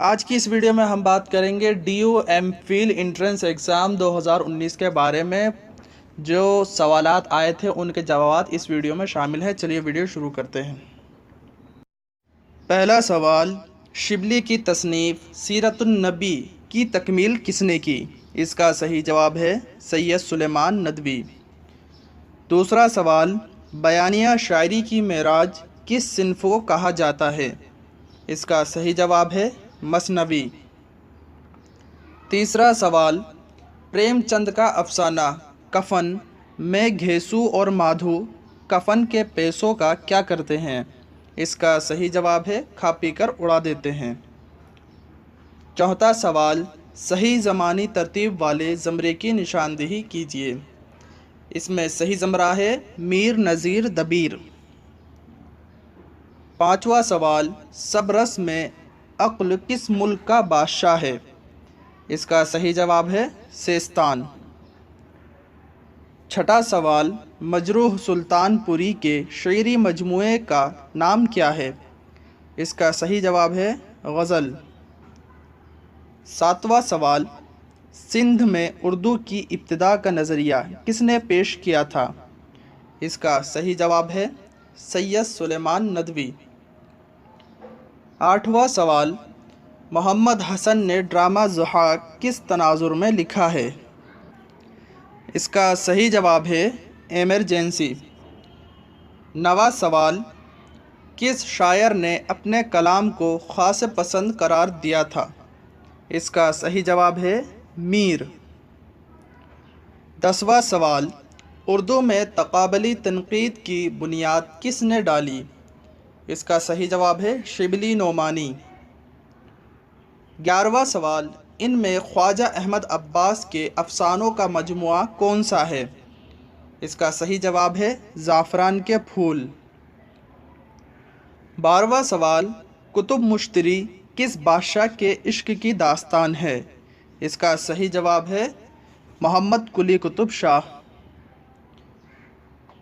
آج کی اس ویڈیو میں ہم بات کریں گے D U M Phil entrance exam 2019 کے بارے میں۔ جو سوالات آئے تھے ان کے جوابات اس ویڈیو میں شامل ہیں۔ چلیے ویڈیو شروع کرتے ہیں۔ پہلا سوال، شبلی کی تصنیف سیرت النبی کی تکمیل کس نے کی؟ اس کا صحیح جواب ہے سید سلیمان ندوی۔ دوسرا سوال، بیانیہ شاعری کی معراج کس صنف کو کہا جاتا ہے؟ اس کا صحیح جواب ہے مثنوی۔ تیسرا سوال، پریم چند کا افسانہ کفن میں گھیسو اور مادھو کفن کے پیسوں کا کیا کرتے ہیں؟ اس کا صحیح جواب ہے کھا پی کر اڑا دیتے ہیں۔ چوتھا سوال، صحیح زمانی ترتیب والے زمرے کی نشاندہی کیجیے۔ اس میں صحیح زمرہ ہے میر نذیر دبیر۔ پانچواں سوال، سبرس میں عقل کس ملک کا بادشاہ ہے؟ اس کا صحیح جواب ہے سیستان۔ چھٹا سوال، مجروح سلطان پوری کے شعری مجموعے کا نام کیا ہے؟ اس کا صحیح جواب ہے غزل۔ ساتواں سوال، سندھ میں اردو کی ابتدا کا نظریہ کس نے پیش کیا تھا؟ اس کا صحیح جواب ہے سید سلیمان ندوی۔ آٹھواں سوال، محمد حسن نے ڈرامہ ضحاک کس تناظر میں لکھا ہے؟ اس کا صحیح جواب ہے ایمرجنسی۔ نواں سوال، کس شاعر نے اپنے کلام کو خاص پسند قرار دیا تھا؟ اس کا صحیح جواب ہے میر۔ 10واں سوال، اردو میں تقابلی تنقید کی بنیاد کس نے ڈالی؟ اس کا صحیح جواب ہے شبلی نعمانی۔ 11واں سوال، ان میں خواجہ احمد عباس کے افسانوں کا مجموعہ کون سا ہے؟ اس کا صحیح جواب ہے زعفران کے پھول۔ 12واں سوال، کتب مشتری کس بادشاہ کے عشق کی داستان ہے؟ اس کا صحیح جواب ہے محمد قلی قطب شاہ۔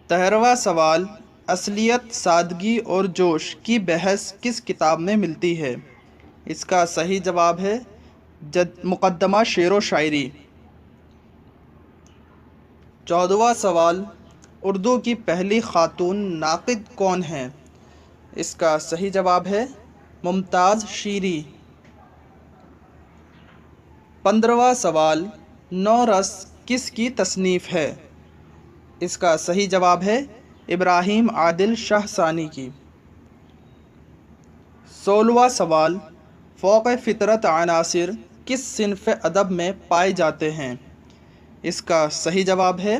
13واں سوال، اصلیت، سادگی اور جوش کی بحث کس کتاب میں ملتی ہے؟ اس کا صحیح جواب ہے مقدمہ شعر و شاعری۔ 14واں سوال، اردو کی پہلی خاتون ناقد کون ہیں؟ اس کا صحیح جواب ہے ممتاز شیری۔ 15واں سوال، نو رس کس کی تصنیف ہے؟ اس کا صحیح جواب ہے ابراہیم عادل شاہ ثانی کی۔ 16واں سوال، فوق فطرت عناصر کس صنف ادب میں پائے جاتے ہیں؟ اس کا صحیح جواب ہے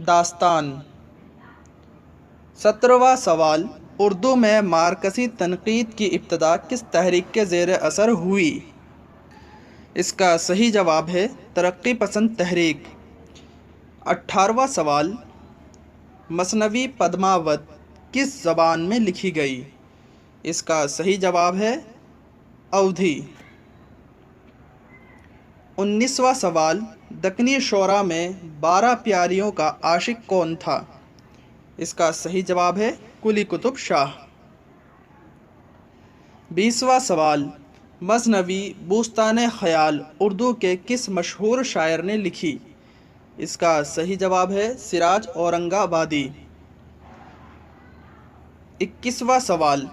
داستان۔ 17واں سوال، اردو میں مارکسی تنقید کی ابتدا کس تحریک کے زیر اثر ہوئی؟ اس کا صحیح جواب ہے ترقی پسند تحریک۔ 18واں سوال، مثنوی پدماوت کس زبان میں لکھی گئی؟ اس کا صحیح جواب ہے اودھی۔ 19واں سوال، دکنی شعراء میں 12 پیاریوں کا عاشق کون تھا؟ اس کا صحیح جواب ہے قلی قطب شاہ۔ 20واں سوال، مثنوی بوستان خیال اردو کے کس مشہور شاعر نے لکھی؟ اس کا صحیح جواب ہے سراج اورنگ آبادی۔ 21واں سوال،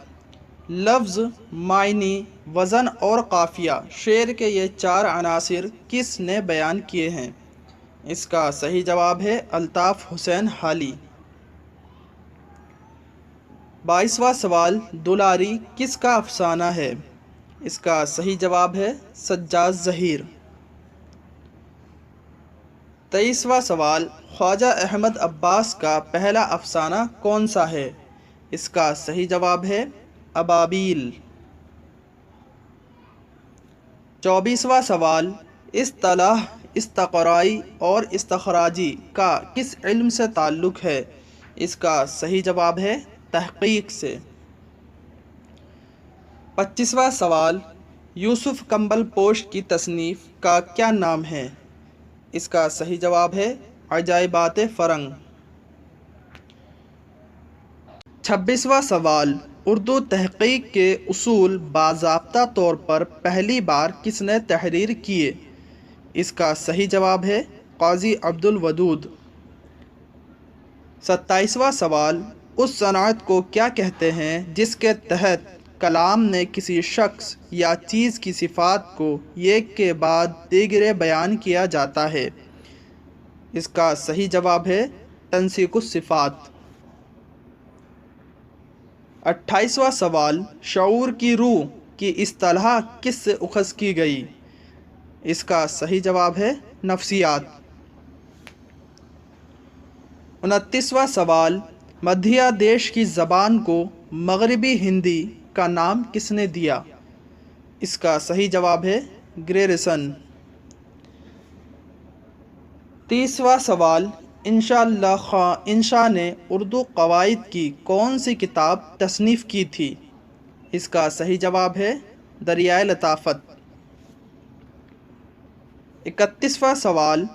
لفظ، معنی، وزن اور قافیہ شعر کے یہ 4 عناصر کس نے بیان کیے ہیں؟ اس کا صحیح جواب ہے الطاف حسین حالی۔ 22واں سوال، دولاری کس کا افسانہ ہے؟ اس کا صحیح جواب ہے سجاد ظہیر۔ 23واں سوال، خواجہ احمد عباس کا پہلا افسانہ کون سا ہے؟ اس کا صحیح جواب ہے ابابیل۔ 24واں سوال، اصطلاح استقرائی اور استخراجی کا کس علم سے تعلق ہے؟ اس کا صحیح جواب ہے تحقیق سے۔ 25واں سوال، یوسف کمبل پوش کی تصنیف کا کیا نام ہے؟ اس کا صحیح جواب ہے عجائبات فرنگ۔ 26واں سوال، اردو تحقیق کے اصول باضابطہ طور پر پہلی بار کس نے تحریر کیے؟ اس کا صحیح جواب ہے قاضی عبد الودود۔ 27واں سوال، اس صنعت کو کیا کہتے ہیں جس کے تحت کلام نے کسی شخص یا چیز کی صفات کو ایک کے بعد دیگرے بیان کیا جاتا ہے؟ اس کا صحیح جواب ہے تنسیق الصفات۔ 28واں سوال، شعور کی روح کی اصطلاح کس سے اخذ کی گئی؟ اس کا صحیح جواب ہے نفسیات۔ 29واں سوال، مدھیہ دیش کی زبان کو مغربی ہندی کا نام کس نے دیا؟ اس کا صحیح جواب ہے گریرسن۔ 30واں سوال، انشاء اللہ خان انشا نے اردو قواعد کی کون سی کتاب تصنیف کی تھی؟ اس کا صحیح جواب ہے دریائے لطافت۔ 31واں سوال،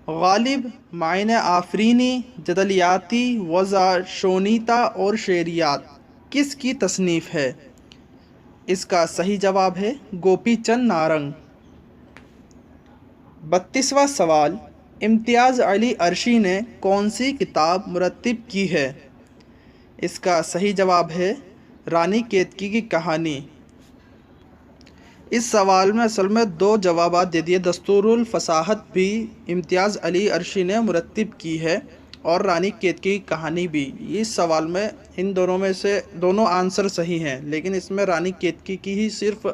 غالب معنی آفرینی، جدلیاتی وضع، شونیتا اور شعریات کس کی تصنیف ہے؟ اس کا صحیح جواب ہے گوپی چند نارنگ۔ 32واں سوال، امتیاز علی عرشی نے کون سی کتاب مرتب کی ہے؟ اس کا صحیح جواب ہے رانی کیتکی کی کہانی۔ اس سوال میں اصل میں دو جوابات دے دیے، دستور الفصاحت بھی امتیاز علی عرشی نے مرتب کی ہے اور رانی کیتکی کی کہانی بھی۔ اس سوال میں ان دونوں میں سے دونوں آنسر صحیح ہیں، لیکن اس میں رانی کیتکی کی ہی صرف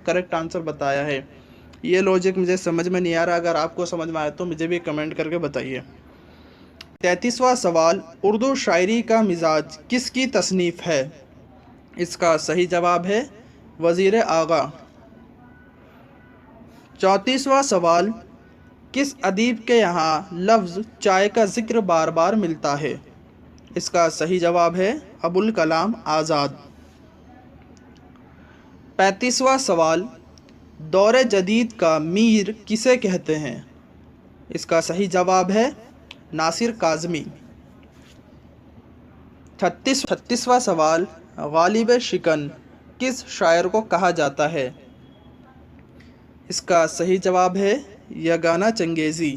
کریکٹ آنسر بتایا ہے۔ یہ لوجک مجھے سمجھ میں نہیں آ رہا، اگر آپ کو سمجھ میں آئے تو مجھے بھی کمنٹ کر کے بتائیے۔ 33واں سوال، اردو شاعری کا مزاج کس کی تصنیف ہے؟ اس کا صحیح جواب ہے وزیر اعظم۔ 34واں سوال، کس ادیب کے یہاں لفظ چائے کا ذکر بار بار ملتا ہے؟ اس کا صحیح جواب ہے ابوالکلام آزاد۔ 35واں سوال، دور جدید کا میر کسے کہتے ہیں؟ اس کا صحیح جواب ہے ناصر کاظمی۔ 36واں سوال، غالب شکن کس شاعر کو کہا جاتا ہے؟ اس کا صحیح جواب ہے یگانہ چنگیزی۔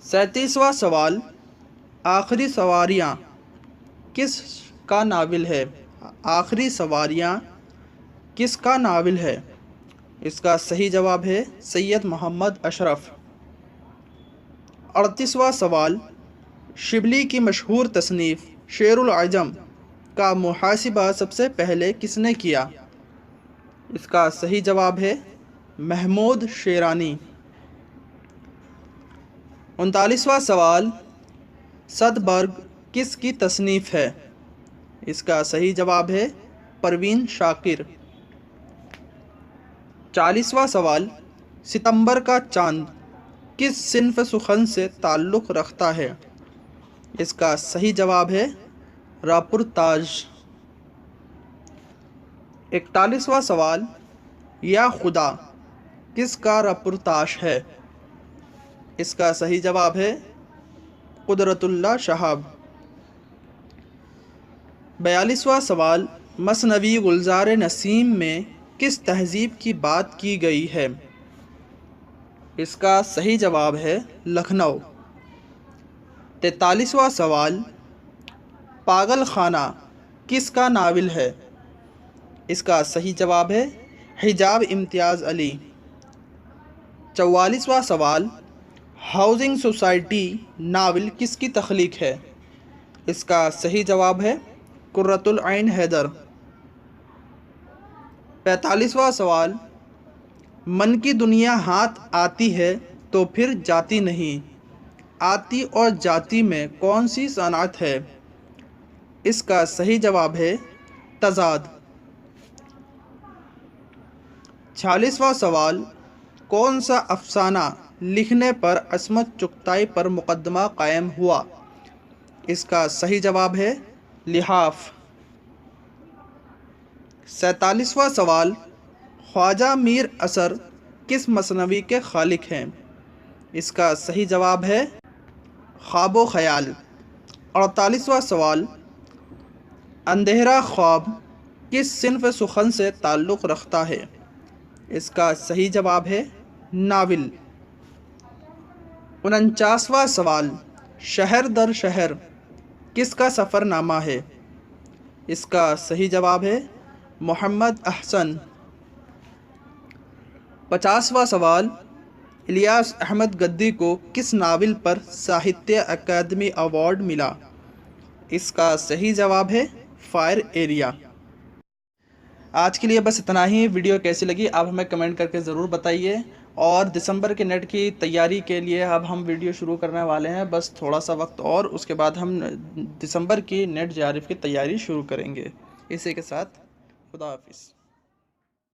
37واں سوال، آخری سواریاں کس کا ناول ہے؟ آخری سواریاں کس کا ناول ہے؟ اس کا صحیح جواب ہے سید محمد اشرف۔ 38واں سوال، شبلی کی مشہور تصنیف شعر العجم کا محاسبہ سب سے پہلے کس نے کیا؟ اس کا صحیح جواب ہے محمود شیرانی۔ 39واں سوال، سدبرگ کس کی تصنیف ہے؟ اس کا صحیح جواب ہے پروین شاکر۔ 40واں سوال، ستمبر کا چاند کس صنف سخن سے تعلق رکھتا ہے؟ اس کا صحیح جواب ہے راپورتاژ۔ 41واں سوال، یا خدا کس کا راپورتاژ ہے؟ اس کا صحیح جواب ہے قدرت اللہ شہاب۔ 42واں سوال، مثنوی گلزار نسیم میں کس تہذیب کی بات کی گئی ہے؟ اس کا صحیح جواب ہے لکھنؤ۔ 43واں سوال، پاگل خانہ کس کا ناول ہے؟ اس کا صحیح جواب ہے حجاب امتیاز علی۔ 44واں سوال، ہاؤسنگ سوسائٹی ناول کس کی تخلیق ہے؟ اس کا صحیح جواب ہے قرۃ العین حیدر۔ 45واں سوال، من کی دنیا ہاتھ آتی ہے تو پھر جاتی نہیں، آتی اور جاتی میں کون سی صنعت ہے؟ اس کا صحیح جواب ہے تضاد۔ 46واں سوال، کون سا افسانہ لکھنے پر عصمت چغتائی پر مقدمہ قائم ہوا؟ اس کا صحیح جواب ہے لحاف۔ 47واں سوال، خواجہ میر اثر کس مثنوی کے خالق ہیں؟ اس کا صحیح جواب ہے خواب و خیال۔ 48واں سوال، اندھیرا خواب کس صنف سخن سے تعلق رکھتا ہے؟ اس کا صحیح جواب ہے ناول۔ 49واں سوال، شہر در شہر کس کا سفر نامہ ہے؟ اس کا صحیح جواب ہے محمد احسن۔ 50واں سوال، الیاس احمد گدی کو کس ناول پر ساہتیہ اکیڈمی ایوارڈ ملا؟ اس کا صحیح جواب ہے فائر ایریا۔ آج کے لیے بس اتنا ہی۔ ویڈیو کیسی لگی آپ ہمیں کمنٹ کر کے ضرور بتائیے، اور دسمبر کے نیٹ کی تیاری کے لیے اب ہم ویڈیو شروع کرنے والے ہیں، بس تھوڑا سا وقت اور اس کے بعد ہم دسمبر کی نیٹ جے آر ایف کی تیاری شروع کریں گے۔ اسی کے ساتھ خدا حافظ۔